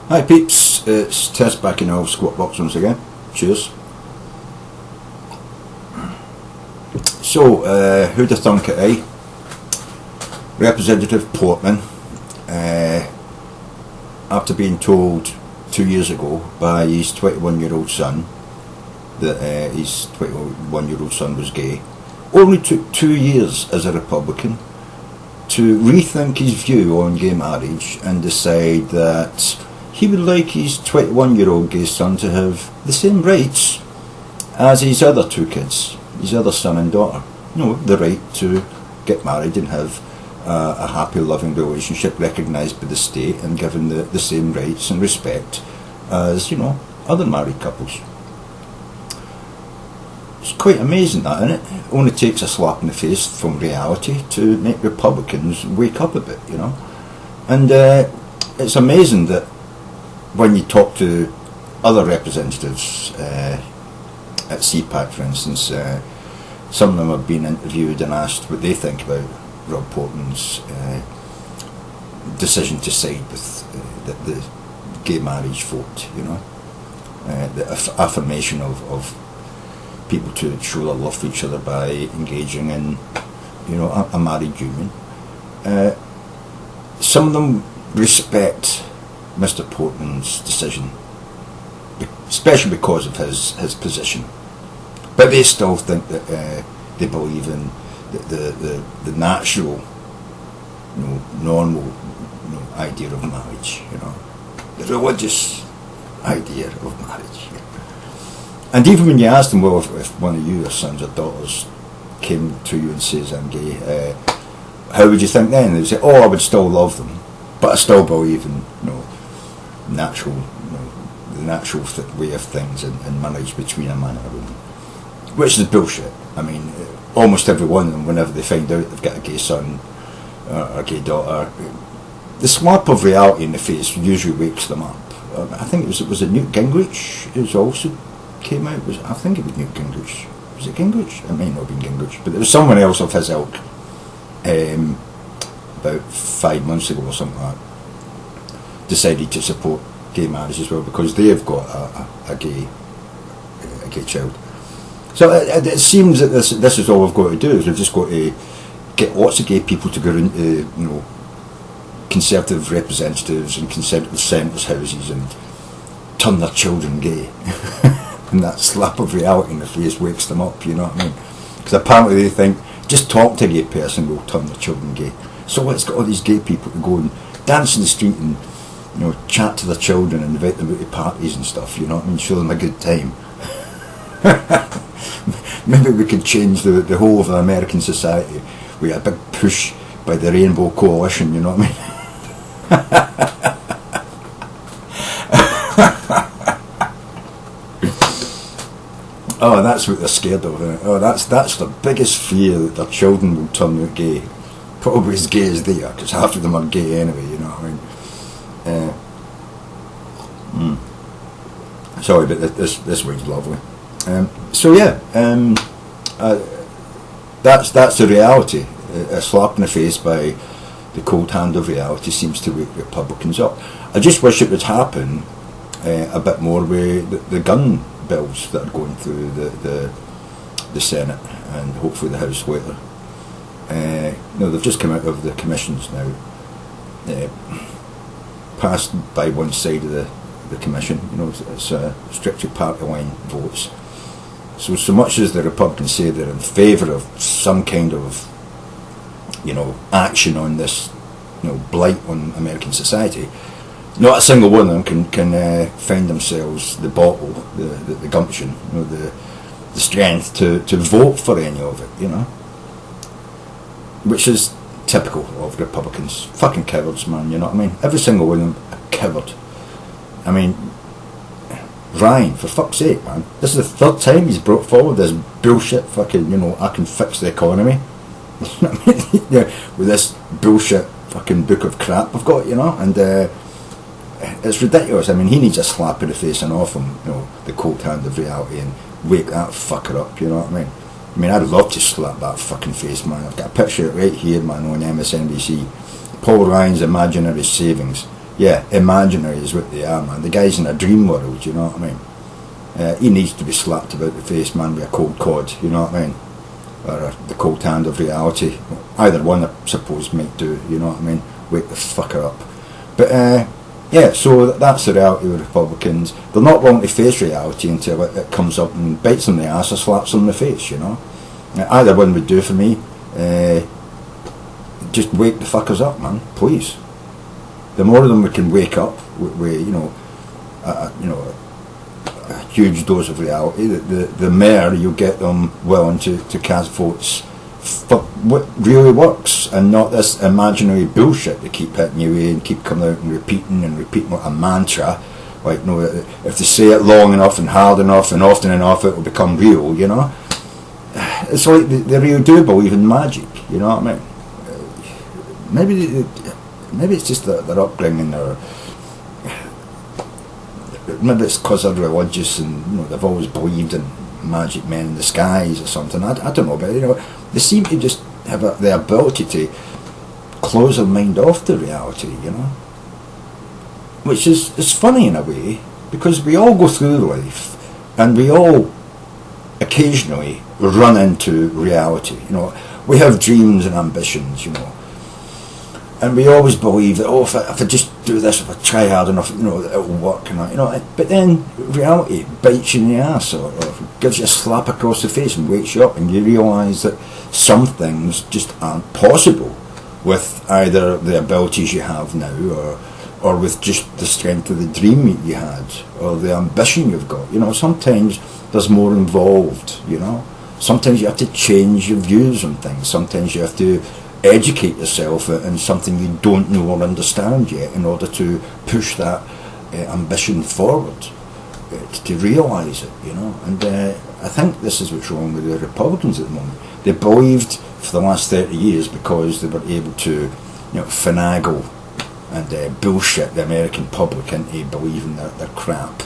Hi peeps, it's Tersse back in our squat box once again. Cheers. So, who'd have thunk it, eh? Representative Portman, after being told 2 years ago by his 21-year-old son that his 21-year-old son was gay, only took 2 years as a Republican to rethink his view on gay marriage and decide that he would like his 21-year-old gay son to have the same rights as his other two kids, his other son and daughter. You know, the right to get married and have a happy, loving relationship recognised by the state and given the same rights and respect as, you know, other married couples. It's quite amazing that, isn't it? It only takes a slap in the face from reality to make Republicans wake up a bit, you know. And it's amazing that when you talk to other representatives at CPAC, for instance, some of them have been interviewed and asked what they think about Rob Portman's decision to side with the gay marriage vote, you know, the affirmation of people to show their love for each other by engaging in, you know, a married union. Some of them respect Mr. Portman's decision, especially because of his position, but they still think that they believe in the natural, you know, normal, you know, idea of marriage, you know, the religious idea of marriage. And even when you ask them, well, if one of your sons or daughters came to you and says, I'm gay, how would you think then? They would say, oh, I would still love them, but I still believe in, you know, natural, you know, the natural way of things in marriage between a man and a woman, which is bullshit. I mean, almost every one of them, whenever they find out they've got a gay son or a gay daughter, the slap of reality in the face usually wakes them up. I think it was a Newt Gingrich who's also came out. I think it was Newt Gingrich. Was it Gingrich? It may not have been Gingrich, but there was someone else of his ilk about 5 months ago or something like that, decided to support gay marriage as well because they have got a gay child. So it seems that this is all we've got to do, is we've just got to get lots of gay people to go into, you know, Conservative representatives and Conservative senators' houses and turn their children gay. And that slap of reality in the face wakes them up, you know what I mean? Because apparently they think just talk to a gay person will turn their children gay. So let's get all these gay people to go and dance in the street and, you know, chat to their children and invite them out to parties and stuff, you know what I mean? Show them a good time. Maybe we could change the whole of American society with a big push by the Rainbow Coalition, you know what I mean? Oh, that's what they're scared of, isn't it? Oh, that's the biggest fear, that their children will turn out gay. Probably as gay as they are, because half of them are gay anyway, you know what I mean? Sorry, but this word's lovely. So yeah, that's the reality. A slap in the face by the cold hand of reality seems to wake Republicans up. I just wish it would happen a bit more with the gun bills that are going through the Senate and hopefully the House later. No, they've just come out of the commissions now, passed by one side of the commission. You know, it's strictly party line votes. So much as the Republicans say they're in favour of some kind of, you know, action on this, you know, blight on American society, not a single one of them can find themselves the bottle, the gumption, you know, the strength to vote for any of it, you know, which is typical of Republicans. Fucking cowards, man, you know what I mean? Every single one of them a coward. I mean, Ryan, for fuck's sake, man, this is the third time he's brought forward this bullshit fucking, you know, I can fix the economy. You know what I mean? Yeah, with this bullshit fucking book of crap we've got, you know, and it's ridiculous. I mean, he needs a slap in the face and off him, you know, the cold hand of reality, and wake that fucker up, you know what I mean? I mean, I'd love to slap that fucking face, man. I've got a picture right here, man, on MSNBC. Paul Ryan's imaginary savings yeah, imaginary is what they are, man. The guy's in a dream world, you know what I mean? He needs to be slapped about the face, man, with a cold cod, you know what I mean? Or the cold hand of reality. Either one, I suppose, might do, you know what I mean? Wake the fucker up. But, yeah, so that's the reality with Republicans. They're not willing to face reality until it comes up and bites them in the ass or slaps them in the face, you know? Either one would do for me. Just wake the fuckers up, man, please. The more of them we can wake up with you know, a huge dose of reality, the more you'll get them willing to cast votes for what really works, and not this imaginary bullshit they keep hitting you with and keep coming out and repeating like a mantra. Like, you know, if they say it long enough and hard enough and often enough, it will become real, you know. It's like they really do believe in magic, you know what I mean? Maybe it's just their upbringing, or maybe it's because they're religious and, you know, they've always believed in magic men in the skies or something. I don't know, but, you know, they seem to just have the ability to close their mind off to reality, you know, which is funny in a way, because we all go through life and we all occasionally run into reality, you know. We have dreams and ambitions, you know, and we always believe that, oh, if I just do this, if I try hard enough, you know, it'll work, and you know. But then reality bites you in the ass, or gives you a slap across the face and wakes you up, and you realise that some things just aren't possible with either the abilities you have now, or with just the strength of the dream you had, or the ambition you've got. You know, sometimes there's more involved, you know. Sometimes you have to change your views on things. Sometimes you have to educate yourself in something you don't know or understand yet, in order to push that ambition forward, to realise it, you know. And I think this is what's wrong with the Republicans at the moment. They believed for the last 30 years, because they were able to, you know, finagle and bullshit the American public into believing their crap.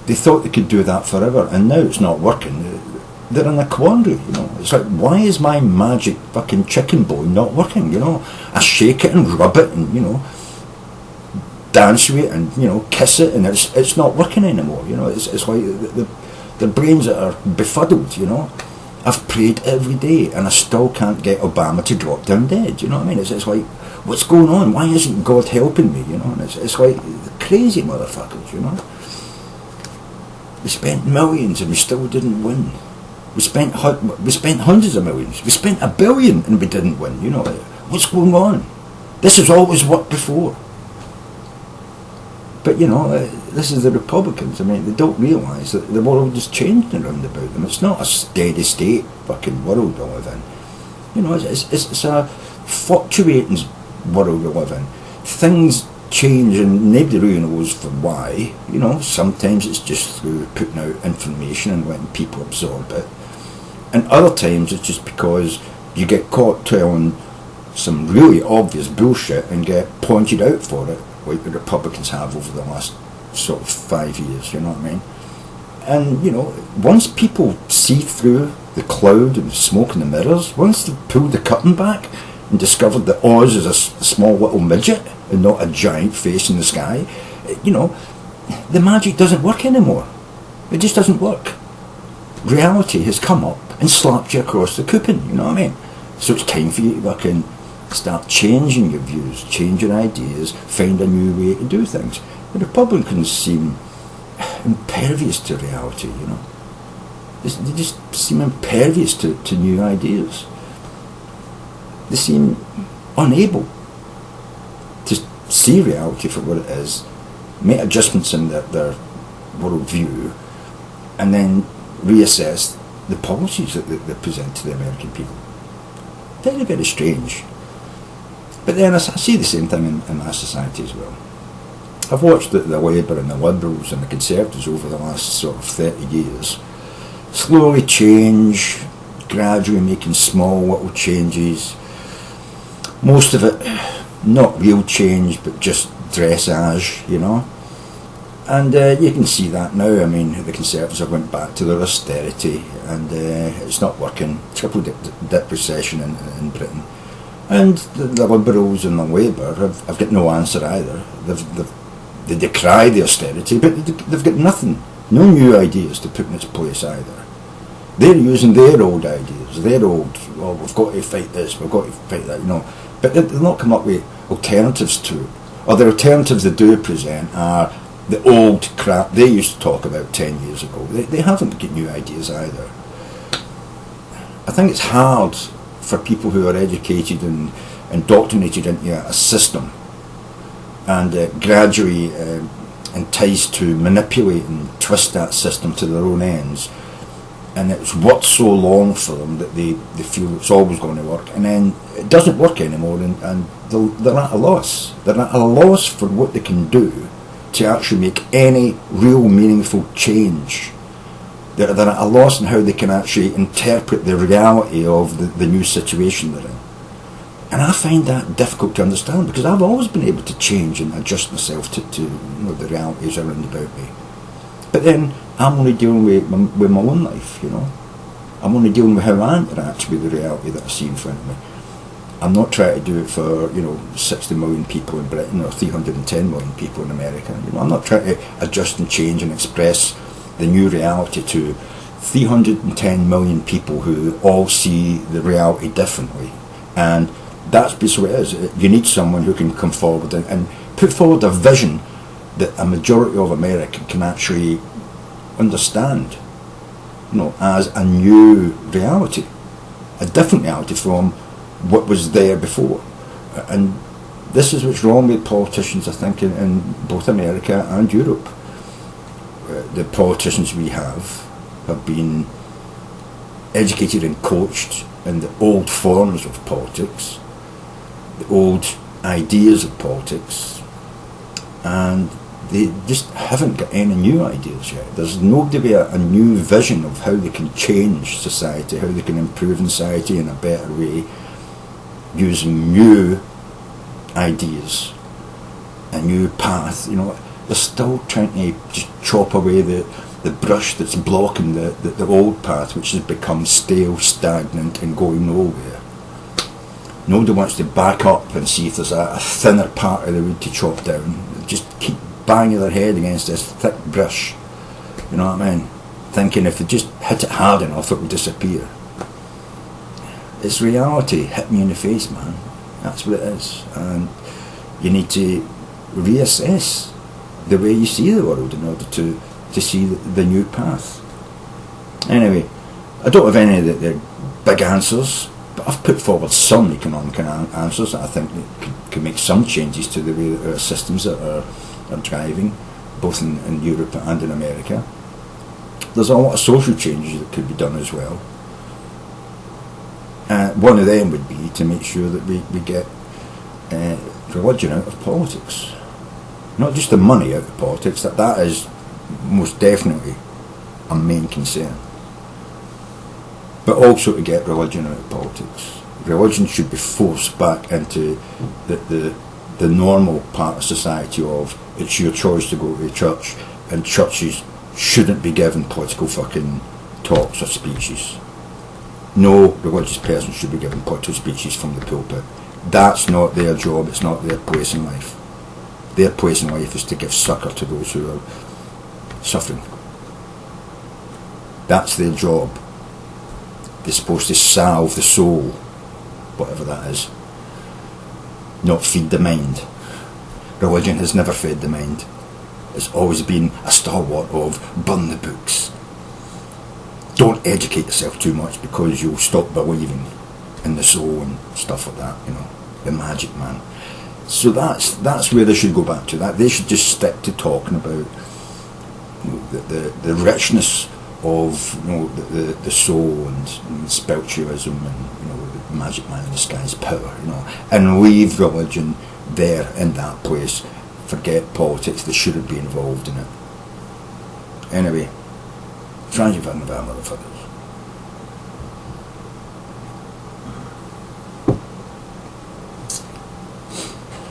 They thought they could do that forever, and now it's not working. They're in a quandary, you know. It's like, why is my magic fucking chicken bone not working, you know? I shake it and rub it and, you know, dance with it and, you know, kiss it, and it's not working anymore, you know. It's like the brains that are befuddled, you know. I've prayed every day and I still can't get Obama to drop down dead, you know what I mean? It's like, what's going on? Why isn't God helping me, you know? And it's like, crazy motherfuckers, you know. We spent millions and we still didn't win. We spent hundreds of millions. We spent $1 billion and we didn't win. You know, what's going on? This has always worked before. But, you know, this is the Republicans. I mean, they don't realise that the world has changed around about them. It's not a steady state fucking world we live in. You know, it's a fluctuating world we live in. Things change and nobody really knows for why. You know, sometimes it's just through putting out information and letting people absorb it. And other times it's just because you get caught telling some really obvious bullshit and get pointed out for it, like the Republicans have over the last sort of 5 years, you know what I mean? And, you know, once people see through the cloud and the smoke and the mirrors, once they've pulled the curtain back and discovered that Oz is a small little midget and not a giant face in the sky, you know, the magic doesn't work anymore. It just doesn't work. Reality has come up and slapped you across the coupon, you know what I mean? So it's time for you to fucking start changing your views, change your ideas, find a new way to do things. The Republicans seem impervious to reality, you know. They just seem impervious to new ideas. They seem unable to see reality for what it is, make adjustments in their worldview, and then reassess the policies that they present to the American people. Very, very strange. But then I see the same thing in my society as well. I've watched the Labour and the Liberals and the Conservatives over the last sort of 30 years slowly change, gradually making small little changes. Most of it not real change, but just dressage, you know. And you can see that now. I mean, the Conservatives have went back to their austerity, and it's not working. Triple dip recession in Britain. And the Liberals and the Labour have got no answer either. They decry the austerity, but they've got nothing, no new ideas to put in its place either. They're using their old ideas, their old, well, we've got to fight this, we've got to fight that, you know. But they're not coming up with alternatives to it. Or the alternatives they do present are the old crap they used to talk about 10 years ago. They haven't got new ideas either. I think it's hard for people who are educated and indoctrinated into a system and gradually enticed to manipulate and twist that system to their own ends, and it's worked so long for them that they feel it's always going to work, and then it doesn't work anymore, and they're at a loss. They're at a loss for what they can do to actually make any real meaningful change. They're at a loss in how they can actually interpret the reality of the new situation they're in. And I find that difficult to understand, because I've always been able to change and adjust myself to you know, the realities around about me. But then I'm only dealing with my own life, you know. I'm only dealing with how I interact with the reality that I see in front of me. I'm not trying to do it for, you know, 60 million people in Britain or 310 million people in America. You know, I'm not trying to adjust and change and express the new reality to 310 million people who all see the reality differently. And that's basically what it is. You need someone who can come forward and put forward a vision that a majority of America can actually understand, you know, as a new reality, a different reality from what was there before. And this is what's wrong with politicians, I think, in both America and Europe. The politicians we have been educated and coached in the old forms of politics, the old ideas of politics, and they just haven't got any new ideas yet. There's nobody with a new vision of how they can change society, how they can improve society in a better way, using new ideas, a new path. You know, they're still trying to just chop away the brush that's blocking the old path, which has become stale, stagnant, and going nowhere. Nobody wants to back up and see if there's a thinner part of the wood to chop down. They just keep banging their head against this thick brush, you know what I mean? Thinking if they just hit it hard enough, it will disappear. It's reality. Hit me in the face, man. That's what it is. And you need to reassess the way you see the world in order to see the new path. Anyway, I don't have any of the big answers, but I've put forward some economic answers that I think can make some changes to the way that our systems are driving, both in Europe and in America. There's a lot of social changes that could be done as well. One of them would be to make sure that we get religion out of politics. Not just the money out of politics, that is most definitely a main concern. But also to get religion out of politics. Religion should be forced back into the normal part of society of it's your choice to go to a church, and churches shouldn't be given political fucking talks or speeches. No religious person should be given political speeches from the pulpit. That's not their job, it's not their place in life. Their place in life is to give succour to those who are suffering. That's their job. They're supposed to salve the soul, whatever that is, not feed the mind. Religion has never fed the mind. It's always been a stalwart of burn the books. Don't educate yourself too much because you'll stop believing in the soul and stuff like that, you know, the magic man. So that's where they should go back to. That they should just stick to talking about, you know, the richness of, you know, the soul and spiritualism and, you know, the magic man in the sky's power, you know, and leave religion there in that place. Forget politics, they shouldn't be involved in it. Anyway, try and find the motherfuckers.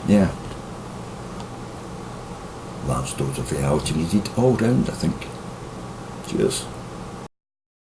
Yeah. Large dose of reality needed all round, I think. Cheers.